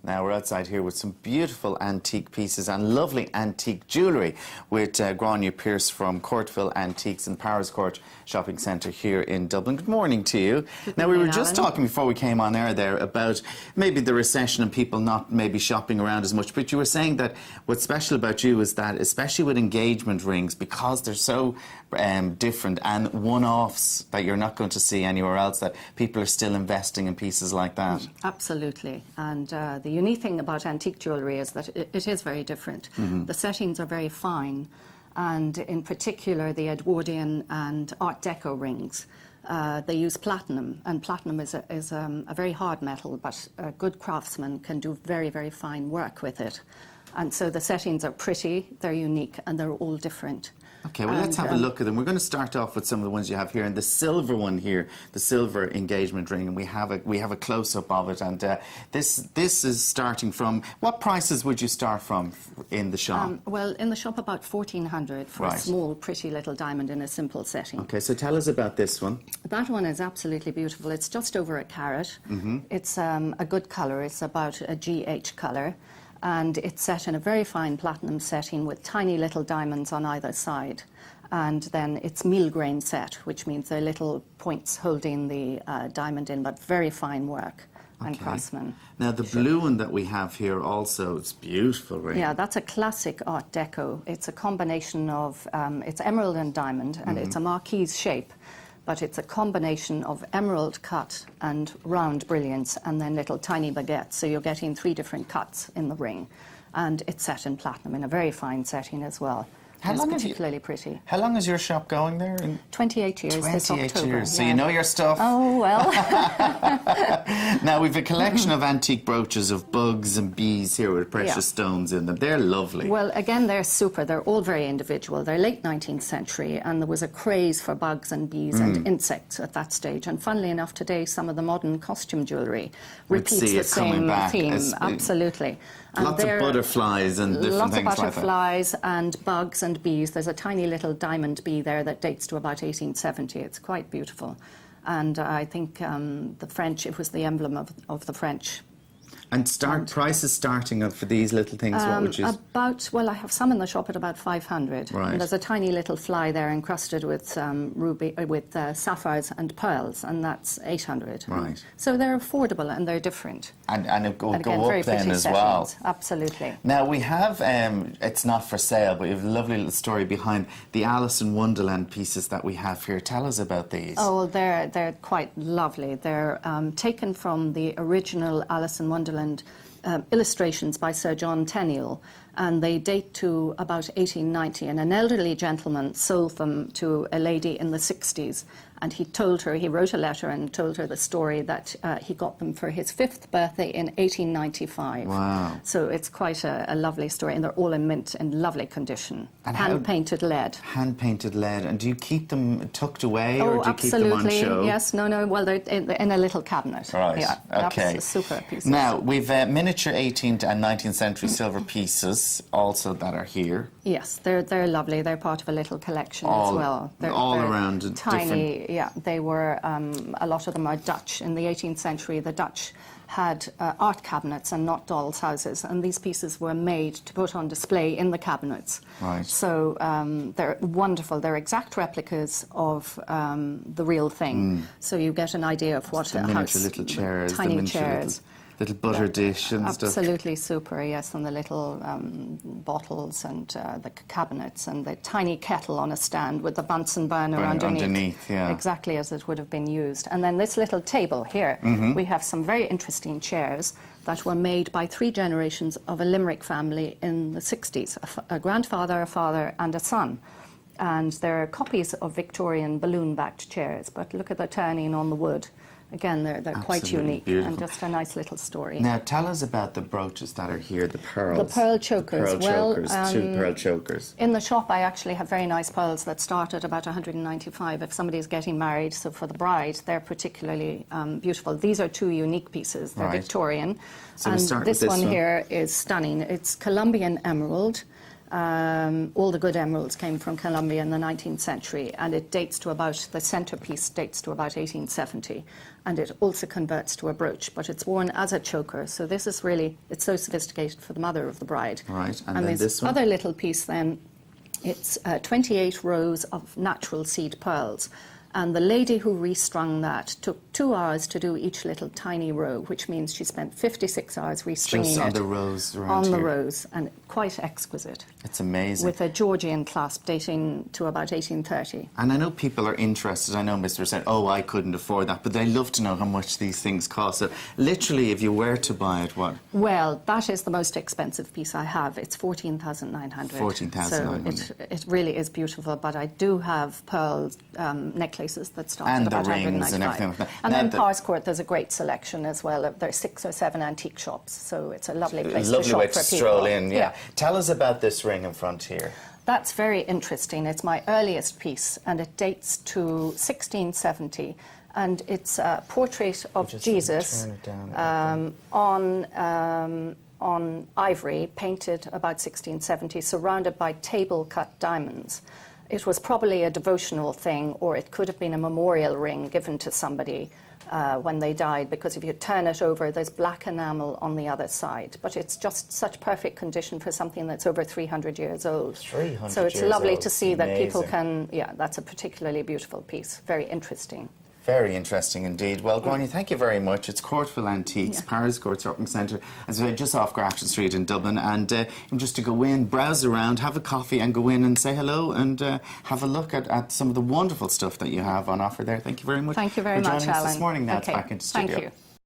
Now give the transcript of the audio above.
Now we're outside here with some beautiful antique pieces and lovely antique jewellery with Grainne Pearce from Courtville Antiques and Powerscourt Shopping Centre here in Dublin. Good morning to you. Now we were just talking before we came on air there about maybe the recession and people not maybe shopping around as much, but you were saying that what's special about you is that especially with engagement rings, because they're so different and one-offs that you're not going to see anywhere else, that people are still investing in pieces like that. Absolutely. And the unique thing about antique jewellery is that it is very different. The settings are very fine, and in particular the Edwardian and Art Deco rings. They use platinum, and platinum is a very hard metal, but a good craftsman can do very, very fine work with it. And so the settings are pretty, they're unique, and they're all different. Okay, well, let's have a look at them. We're going to start off with some of the ones you have here, and the silver one here, the silver engagement ring, and we have a close-up of it. And this is starting from, what prices would you start from in the shop? Well, in the shop about 1,400 for a small, pretty little diamond in a simple setting. Okay, so tell us about this one. That one is absolutely beautiful. It's just over a carat. It's a good colour. It's about a GH colour. And it's set in a very fine platinum setting with tiny little diamonds on either side. And then it's meal grain set, which means they're little points holding the diamond in, but very fine work and craftsman. Now the blue one that we have here also, it's beautiful ring. Yeah, that's a classic Art Deco. It's a combination of, it's emerald and diamond, and it's a marquise shape. But it's a combination of emerald cut and round brilliance and then little tiny baguettes. So you're getting 3 different cuts in the ring. And it's set in platinum in a very fine setting as well. It's particularly pretty. How long is your shop going there? 28 years this October. 28 years, so you know your stuff. Oh, well. Now, we've a collection of antique brooches of bugs and bees here with precious stones in them. They're lovely. Well, again, they're super. They're all very individual. They're late 19th century, and there was a craze for bugs and bees and insects at that stage. And funnily enough, today, some of the modern costume jewellery repeats the same theme. Absolutely. Lots of butterflies and different things like that. Lots of butterflies and bugs and bees. There's a tiny little diamond bee there that dates to about 1870. It's quite beautiful. And I think the French, it was the emblem of the French. And prices starting for these little things, what would you... Well, I have some in the shop at about 500. Right. And there's a tiny little fly there encrusted with sapphires and pearls, and that's 800. Right. So they're affordable and they're different. And it will go again, up then as well. Absolutely. Now we have, it's not for sale, but you have a lovely little story behind the Alice in Wonderland pieces that we have here. Tell us about these. Oh, well, they're quite lovely. They're taken from the original Alice in Wonderland illustrations by Sir John Tenniel, and they date to about 1890, and an elderly gentleman sold them to a lady in the 60s, and he wrote a letter and told her the story that he got them for his 5th birthday in 1895. Wow. So it's quite a lovely story, and they're all in mint in lovely condition. And hand-painted lead. Hand-painted lead. And do you keep them tucked away, or do you keep them on show? Yes, no, well, they're in a little cabinet. Right, yeah, okay. That's a super piece. Now, we've miniature 18th and 19th century silver pieces also that are here. Yes, they're lovely. They're part of a little collection as well. They're around tiny. Yeah, they were, a lot of them are Dutch. In the 18th century, the Dutch had art cabinets and not dolls' houses, and these pieces were made to put on display in the cabinets. Right. So they're wonderful. They're exact replicas of the real thing. So you get an idea of what a house... miniature little chairs. Tiny chairs. Little butter dish and stuff. Absolutely super, yes, and the little bottles and the cabinets and the tiny kettle on a stand with the Bunsen burner underneath. Yeah. Exactly as it would have been used. And then this little table here, we have some very interesting chairs that were made by 3 generations of a Limerick family in the 60s, a grandfather, a father and a son. And they're copies of Victorian balloon-backed chairs, but look at the turning on the wood. Again, they're quite unique, beautiful. And just a nice little story. Now, tell us about the brooches that are here, the pearls. The pearl chokers. The pearl chokers, 2 pearl chokers. In the shop, I actually have very nice pearls that start at about 195 if somebody's getting married. So for the bride, they're particularly beautiful. These are 2 unique pieces. They're Victorian. So and we start this with this one here is stunning. It's Colombian emerald. All the good emeralds came from Colombia in the 19th century, and it dates to about, the centrepiece dates to about 1870, and it also converts to a brooch, but it's worn as a choker, so this is really, it's so sophisticated for the mother of the bride. Right, and then this one? Other little piece then, it's 28 rows of natural seed pearls. And the lady who restrung that took 2 hours to do each little tiny row, which means she spent 56 hours restringing just on it. the rows around on the here. rows, and quite exquisite. It's amazing. With a Georgian clasp dating to about 1830. And I know people are interested. I know Mr. said, oh, I couldn't afford that, but they love to know how much these things cost. So literally, if you were to buy it, what? Well, that is the most expensive piece I have. It's 14,900. 14,900. So it really is beautiful, but I do have pearl necklaces that start And at the about rings and 195. everything like that. And Now then the- Powerscourt, there's a great selection as well. There's 6 or 7 antique shops, so it's a lovely place Lovely to shop way for to people. stroll in, yeah. Tell us about this ring in front here. That's very interesting. It's my earliest piece, and it dates to 1670. And it's a portrait of Just Jesus turn it down. on ivory, painted about 1670, surrounded by table-cut diamonds. It was probably a devotional thing, or it could have been a memorial ring given to somebody when they died, because if you turn it over, there's black enamel on the other side. But it's just such perfect condition for something that's over 300 years old. 300 So it's years lovely old. to see that people Amazing. can, yeah, that's a particularly beautiful piece, very interesting. Very interesting indeed. Well, Grainne, thank you very much. It's Courtville Antiques, Powerscourt Shopping Centre, as I said, just off Grafton Street in Dublin. And just to go in, browse around, have a coffee and go in and say hello and have a look at some of the wonderful stuff that you have on offer there. Thank you very much Thank you very for much, joining us Alan. this morning. Now Okay, it's back into studio. thank you.